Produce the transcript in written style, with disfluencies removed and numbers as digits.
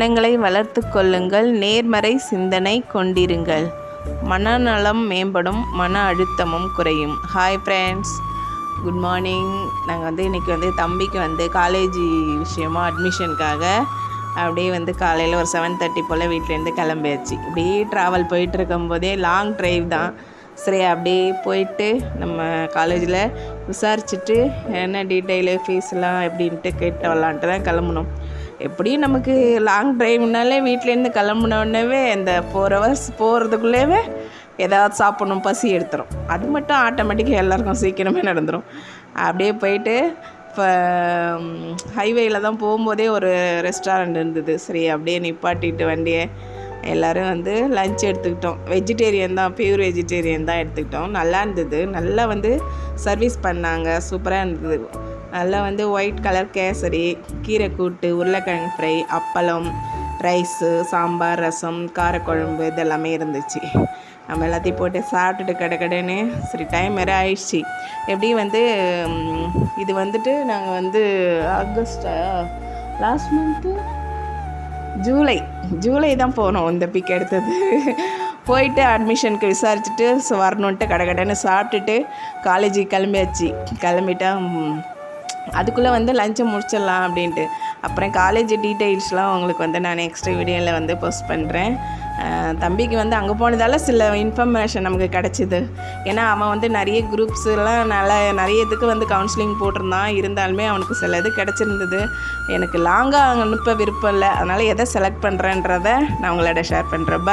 எண்ணங்களை வளர்த்து கொள்ளுங்கள். நேர்மறை சிந்தனை கொண்டிருங்கள். மனநலம் மேம்படும், மன அழுத்தமும் குறையும். Hi friends, good morning. நாங்கள் இன்றைக்கி தம்பிக்கு காலேஜ் விஷயமாக அட்மிஷனுக்காக அப்படியே காலையில் ஒரு 7:30 போல் வீட்டிலேருந்து கிளம்பியாச்சு. இப்படியே ட்ராவல் போயிட்டு இருக்கும்போதே லாங் ட்ரைவ் தான். சரி, அப்படியே போயிட்டு நம்ம காலேஜில் விசாரிச்சுட்டு என்ன டீட்டெயிலு ஃபீஸ்லாம் எப்படின்ட்டு கேட்டு வரலான்ட்டு தான் கிளம்புனோம். எப்படியும் நமக்கு லாங் ட்ரைவ்னாலே வீட்டிலேருந்து கிளம்புனோடனே இந்த 4 hours போகிறதுக்குள்ளேவே ஏதாவது சாப்பிட்ணும், பசி எடுத்துரும். அது மட்டும் ஆட்டோமேட்டிக்காக எல்லாருக்கும் சீக்கிரமே நடந்துடும். அப்படியே போயிட்டு இப்போ ஹைவேயில் தான் போகும்போதே ஒரு ரெஸ்டாரண்ட் இருந்தது. சரி, அப்படியே நிப்பாட்டிட்டு வண்டியை எல்லோரும் லஞ்ச் எடுத்துக்கிட்டோம். வெஜிடேரியன் தான், பியூர் வெஜிடேரியன் தான் எடுத்துக்கிட்டோம். நல்லா இருந்தது. நல்லா சர்வீஸ் பண்ணாங்க. சூப்பராக இருந்தது. நல்லா ஒயிட் கலர் கேசரி, கீரை கூட்டு, உருளைக்கிழங்கு ஃப்ரை, அப்பளம், ரைஸு, சாம்பார், ரசம், காரக்குழம்பு இதெல்லாமே இருந்துச்சு. நம்ம எல்லாத்தையும் போட்டு சாப்பிட்டுட்டு கடைன்னு சரி, டைம் வேறு ஆயிடுச்சு. எப்படி இது நாங்கள் ஆகஸ்டா லாஸ்ட் மந்த்து ஜூலை தான் போனோம். இந்த பிக் எடுத்தது போயிட்டு அட்மிஷனுக்கு விசாரிச்சுட்டு வரணுன்ட்டு கடைன்னு சாப்பிட்டுட்டு காலேஜுக்கு கிளம்பிட்டா அதுக்குள்ளே லஞ்சை முடிச்சிடலாம் அப்படின்ட்டு. அப்புறம் காலேஜ் டீட்டெயில்ஸ்லாம் உங்களுக்கு நான் நெக்ஸ்ட் வீடியோவில் போஸ்ட் பண்ணுறேன். தம்பிக்கு அங்கே போனதால் சில இன்ஃபர்மேஷன் நமக்கு கிடச்சிது. ஏன்னா அவன் நிறைய குரூப்ஸ்லாம் நிறைய இதுக்கு கவுன்சிலிங் போட்டிருந்தான். இருந்தாலுமே அவனுக்கு சில இது கிடச்சிருந்தது. எனக்கு லாங்காக அனுப்ப விருப்பம் இல்லை. அதனால் எதை செலக்ட் பண்ணுறேன்றதை நான் உங்களோட ஷேர் பண்ணுறேன்.